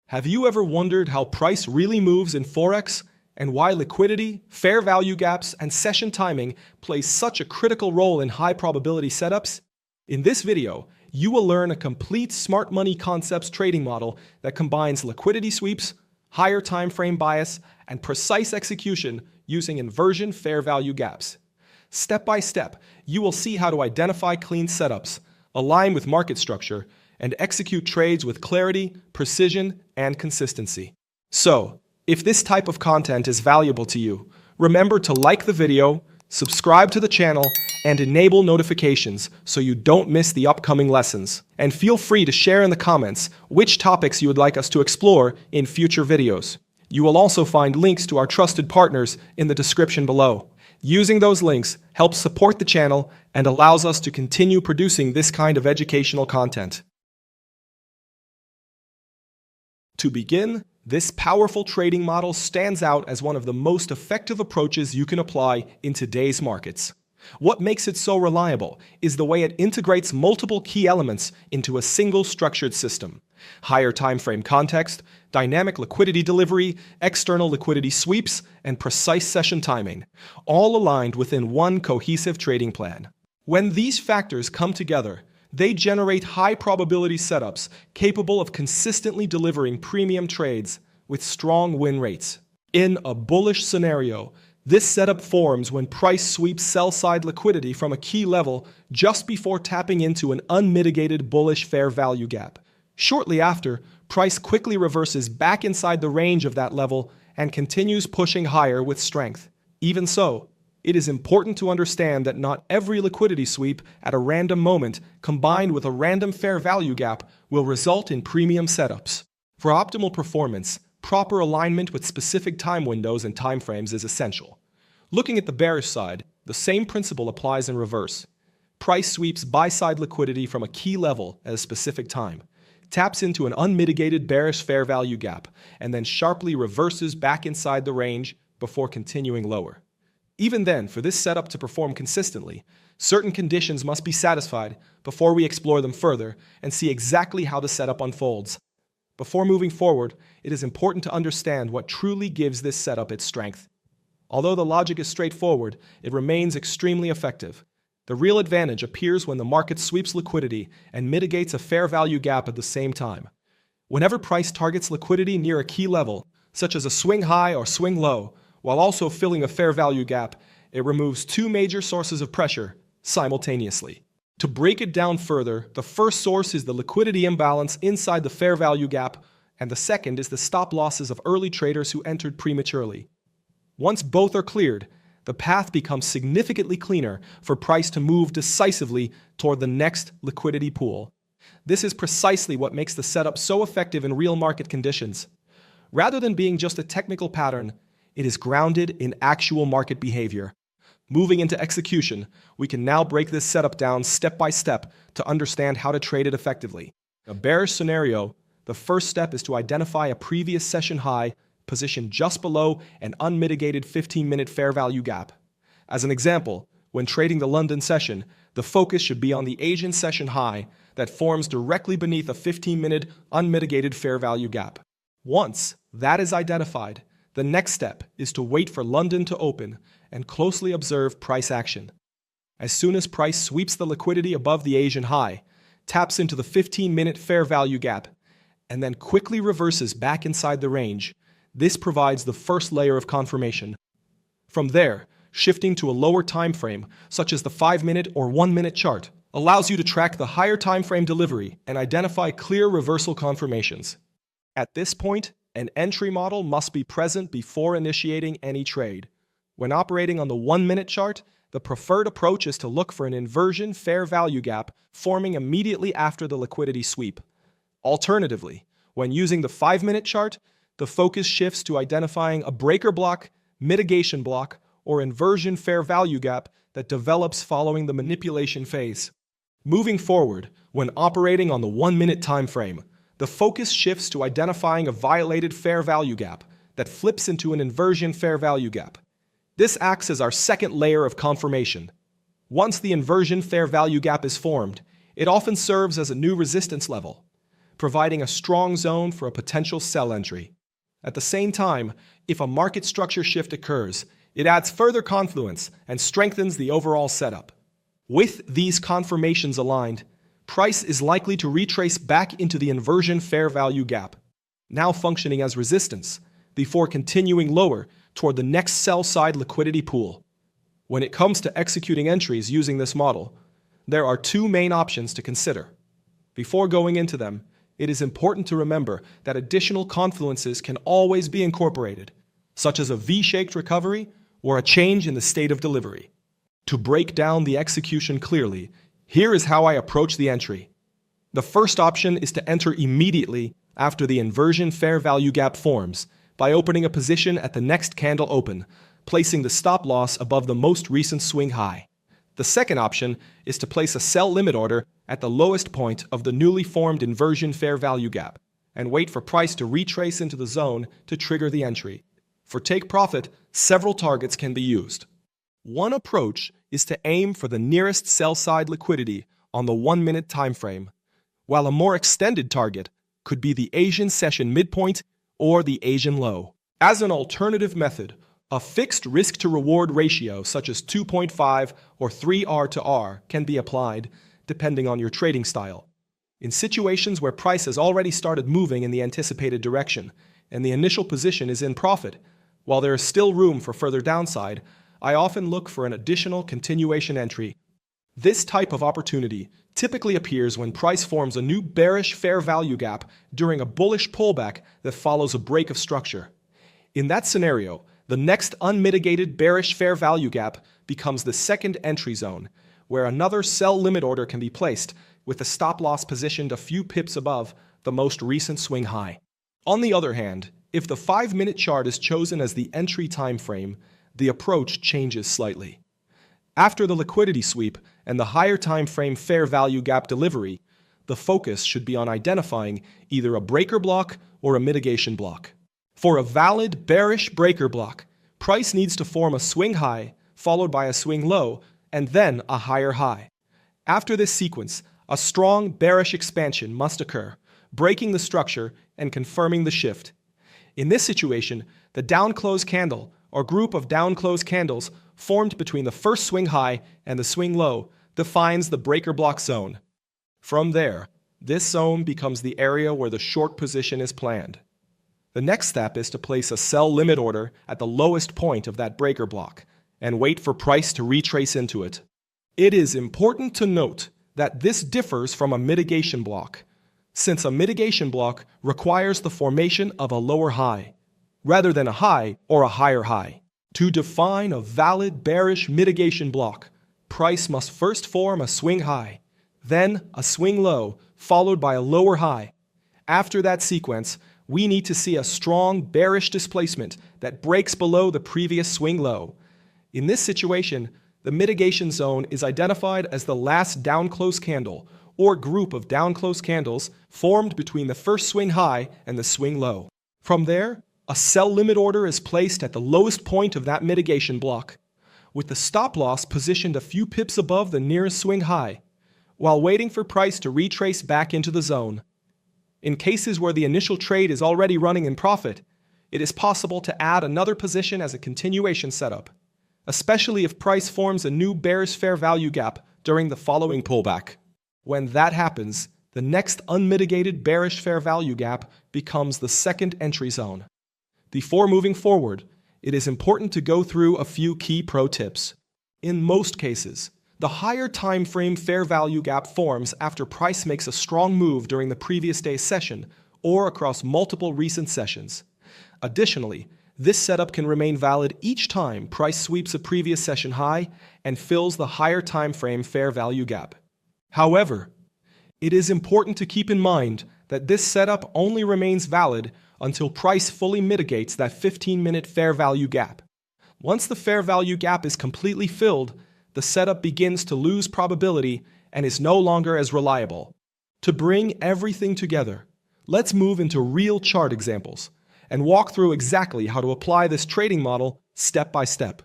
Have you ever wondered how price really moves in Forex and why liquidity, fair value gaps, and session timing play such a critical role in high probability setups? In this video, you will learn a complete smart money concepts trading model that combines liquidity sweeps, higher time frame bias, and precise execution using inversion fair value gaps. Step by step, you will see how to identify clean setups, align with market structure, and execute trades with clarity, precision, and consistency. So, if this type of content is valuable to you, remember to like the video, subscribe to the channel, and enable notifications so you don't miss the upcoming lessons. And feel free to share in the comments which topics you would like us to explore in future videos. You will also find links to our trusted partners in the description below. Using those links helps support the channel and allows us to continue producing this kind of educational content. To begin, this powerful trading model stands out as one of the most effective approaches you can apply in today's markets. What makes it so reliable is the way it integrates multiple key elements into a single structured system. Higher time frame context, dynamic liquidity delivery, external liquidity sweeps, and precise session timing, all aligned within one cohesive trading plan. When these factors come together, they generate high-probability setups capable of consistently delivering premium trades with strong win rates. In a bullish scenario, this setup forms when price sweeps sell-side liquidity from a key level just before tapping into an unmitigated bullish fair value gap. Shortly after, price quickly reverses back inside the range of that level and continues pushing higher with strength. Even so, it is important to understand that not every liquidity sweep at a random moment combined with a random fair value gap will result in premium setups. For optimal performance, proper alignment with specific time windows and timeframes is essential. Looking at the bearish side, the same principle applies in reverse. Price sweeps buy-side liquidity from a key level at a specific time, taps into an unmitigated bearish fair value gap, and then sharply reverses back inside the range before continuing lower. Even then, for this setup to perform consistently, certain conditions must be satisfied before we explore them further and see exactly how the setup unfolds. Before moving forward, it is important to understand what truly gives this setup its strength. Although the logic is straightforward, it remains extremely effective. The real advantage appears when the market sweeps liquidity and mitigates a fair value gap at the same time. Whenever price targets liquidity near a key level, such as a swing high or swing low, while also filling a fair value gap, it removes two major sources of pressure simultaneously. To break it down further, the first source is the liquidity imbalance inside the fair value gap, and the second is the stop losses of early traders who entered prematurely. Once both are cleared, the path becomes significantly cleaner for price to move decisively toward the next liquidity pool. This is precisely what makes the setup so effective in real market conditions. Rather than being just a technical pattern, it is grounded in actual market behavior. Moving into execution, we can now break this setup down step by step to understand how to trade it effectively. In a bearish scenario, the first step is to identify a previous session high positioned just below an unmitigated 15-minute fair value gap. As an example, when trading the London session, the focus should be on the Asian session high that forms directly beneath a 15-minute unmitigated fair value gap. Once that is identified, the next step is to wait for London to open and closely observe price action. As soon as price sweeps the liquidity above the Asian high, taps into the 15-minute fair value gap, and then quickly reverses back inside the range, this provides the first layer of confirmation. From there, shifting to a lower time frame, such as the 5-minute or 1-minute chart, allows you to track the higher time frame delivery and identify clear reversal confirmations. At this point, an entry model must be present before initiating any trade. When operating on the 1-minute chart, the preferred approach is to look for an inversion fair value gap forming immediately after the liquidity sweep. Alternatively, when using the 5-minute chart, the focus shifts to identifying a breaker block, mitigation block, or inversion fair value gap that develops following the manipulation phase. Moving forward, when operating on the 1-minute time frame, the focus shifts to identifying a violated fair value gap that flips into an inversion fair value gap. This acts as our second layer of confirmation. Once the inversion fair value gap is formed, it often serves as a new resistance level. providing a strong zone for a potential sell entry. At the same time, if a market structure shift occurs, it adds further confluence and strengthens the overall setup. With these confirmations aligned, price is likely to retrace back into the inversion fair value gap, now functioning as resistance, before continuing lower toward the next sell-side liquidity pool. When it comes to executing entries using this model, there are two main options to consider. Before going into them, it is important to remember that additional confluences can always be incorporated, such as a V-shaped recovery or a change in the state of delivery. To break down the execution clearly, here is how I approach the entry. The first option is to enter immediately after the inversion fair value gap forms by opening a position at the next candle open, placing the stop loss above the most recent swing high. The second option is to place a sell limit order at the lowest point of the newly formed inversion fair value gap and wait for price to retrace into the zone to trigger the entry. For take profit, several targets can be used. One approach is to aim for the nearest sell-side liquidity on the 1-minute time frame, while a more extended target could be the Asian session midpoint or the Asian low. As an alternative method, a fixed risk-to-reward ratio such as 2.5 or 3R to R can be applied, depending on your trading style. In situations where price has already started moving in the anticipated direction and the initial position is in profit, while there is still room for further downside, I often look for an additional continuation entry. This type of opportunity typically appears when price forms a new bearish fair value gap during a bullish pullback that follows a break of structure. In that scenario, the next unmitigated bearish fair value gap becomes the second entry zone, where another sell limit order can be placed with the stop loss positioned a few pips above the most recent swing high. On the other hand, if the 5-minute chart is chosen as the entry time frame, the approach changes slightly. After the liquidity sweep and the higher time frame fair value gap delivery, the focus should be on identifying either a breaker block or a mitigation block. For a valid bearish breaker block, price needs to form a swing high, followed by a swing low, and then a higher high. After this sequence, a strong bearish expansion must occur, breaking the structure and confirming the shift. In this situation, the down close candle or group of down close candles formed between the first swing high and the swing low defines the breaker block zone. From there, this zone becomes the area where the short position is planned. The next step is to place a sell limit order at the lowest point of that breaker block and wait for price to retrace into it. It is important to note that this differs from a mitigation block, since a mitigation block requires the formation of a lower high, rather than a high or a higher high. To define a valid bearish mitigation block, price must first form a swing high, then a swing low, followed by a lower high. After that sequence, we need to see a strong bearish displacement that breaks below the previous swing low. In this situation, the mitigation zone is identified as the last down close candle or group of down close candles formed between the first swing high and the swing low. From there, a sell limit order is placed at the lowest point of that mitigation block, with the stop loss positioned a few pips above the nearest swing high, while waiting for price to retrace back into the zone. In cases where the initial trade is already running in profit, it is possible to add another position as a continuation setup, especially if price forms a new bearish fair value gap during the following pullback. When that happens, the next unmitigated bearish fair value gap becomes the second entry zone. Before moving forward, it is important to go through a few key pro tips. In most cases, the higher time frame fair value gap forms after price makes a strong move during the previous day's session or across multiple recent sessions. Additionally, this setup can remain valid each time price sweeps a previous session high and fills the higher time frame fair value gap. However, it is important to keep in mind that this setup only remains valid until price fully mitigates that 15-minute fair value gap. Once the fair value gap is completely filled, the setup begins to lose probability and is no longer as reliable. To bring everything together, let's move into real chart examples and walk through exactly how to apply this trading model step by step.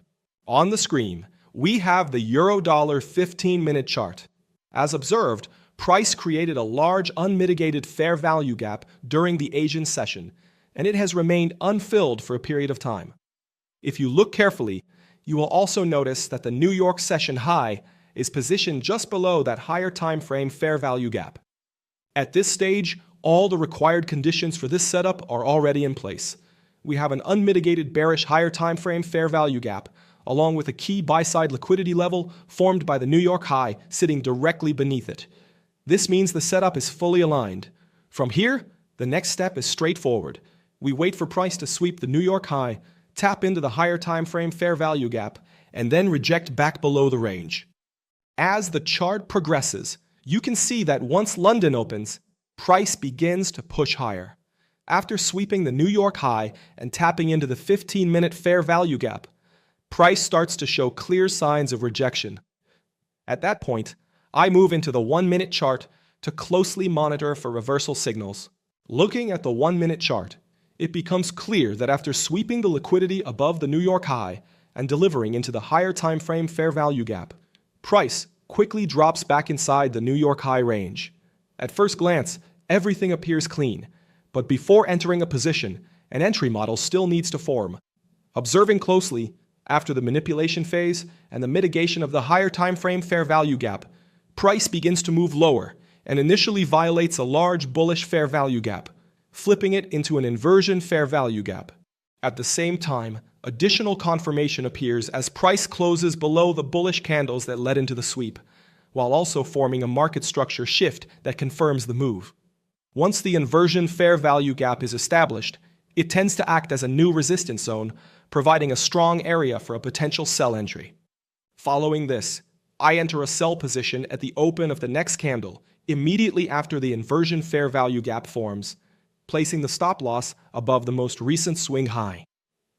On the screen, we have the Euro-Dollar 15-minute chart. As observed, price created a large unmitigated fair value gap during the Asian session, and it has remained unfilled for a period of time. If you look carefully, you will also notice that the New York session high is positioned just below that higher time frame fair value gap. At this stage, all the required conditions for this setup are already in place. We have an unmitigated bearish higher time frame fair value gap, along with a key buy-side liquidity level formed by the New York high sitting directly beneath it. This means the setup is fully aligned. From here, the next step is straightforward. We wait for price to sweep the New York high, tap into the higher time frame fair value gap, and then reject back below the range. As the chart progresses, you can see that once London opens, price begins to push higher. After sweeping the New York high and tapping into the 15-minute fair value gap, price starts to show clear signs of rejection. At that point, I move into the 1-minute chart to closely monitor for reversal signals. Looking at the 1-minute chart, it becomes clear that after sweeping the liquidity above the New York high and delivering into the higher time frame fair value gap, price quickly drops back inside the New York high range. At first glance, everything appears clean, but before entering a position, an entry model still needs to form. Observing closely, after the manipulation phase and the mitigation of the higher time frame fair value gap, price begins to move lower and initially violates a large bullish fair value gap, flipping it into an inversion fair value gap. At the same time, additional confirmation appears as price closes below the bullish candles that led into the sweep, while also forming a market structure shift that confirms the move. Once the inversion fair value gap is established, it tends to act as a new resistance zone, providing a strong area for a potential sell entry. Following this, I enter a sell position at the open of the next candle, immediately after the inversion fair value gap forms, placing the stop loss above the most recent swing high.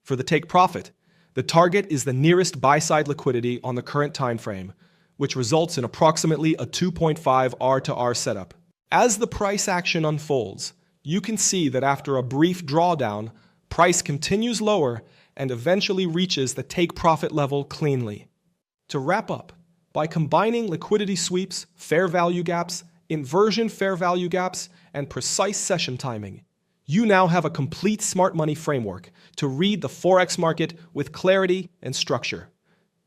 For the take profit, the target is the nearest buy-side liquidity on the current time frame, which results in approximately a 2.5 R to R setup. As the price action unfolds, you can see that after a brief drawdown, price continues lower and eventually reaches the take profit level cleanly. To wrap up, by combining liquidity sweeps, fair value gaps, inversion fair value gaps, and precise session timing, you now have a complete smart money framework to read the Forex market with clarity and structure.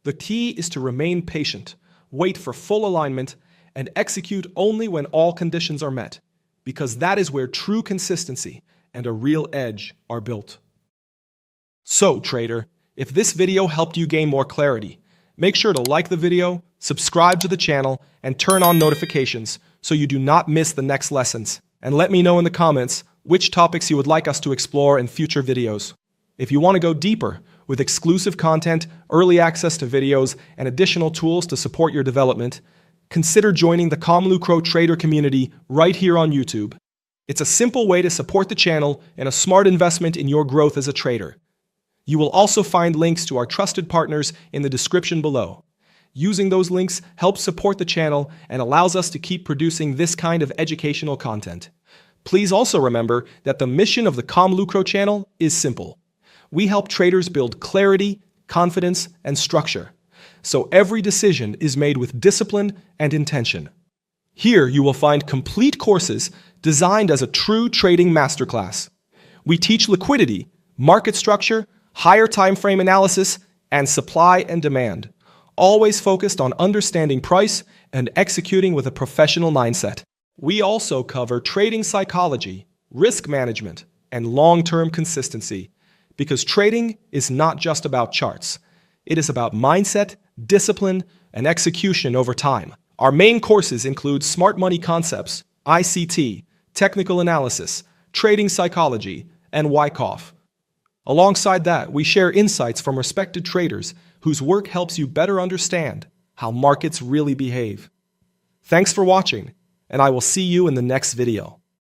The key is to remain patient, wait for full alignment, and execute only when all conditions are met, because that is where true consistency and a real edge are built. So, trader, if this video helped you gain more clarity, make sure to like the video, subscribe to the channel, and turn on notifications so you do not miss the next lessons. And let me know in the comments which topics you would like us to explore in future videos. If you want to go deeper with exclusive content, early access to videos, and additional tools to support your development, consider joining the ComLucro Trader community right here on YouTube. It's a simple way to support the channel and a smart investment in your growth as a trader. You will also find links to our trusted partners in the description below. Using those links helps support the channel and allows us to keep producing this kind of educational content. Please also remember that the mission of the ComLucro channel is simple. We help traders build clarity, confidence, and structure, so every decision is made with discipline and intention. Here you will find complete courses designed as a true trading masterclass. We teach liquidity, market structure, higher time frame analysis, and supply and demand, always focused on understanding price and executing with a professional mindset. We also cover trading psychology, risk management, and long-term consistency, because trading is not just about charts. It is about mindset, discipline, and execution over time. Our main courses include Smart Money Concepts, ICT, Technical Analysis, Trading Psychology, and Wyckoff. Alongside that, we share insights from respected traders whose work helps you better understand how markets really behave. Thanks for watching, and I will see you in the next video.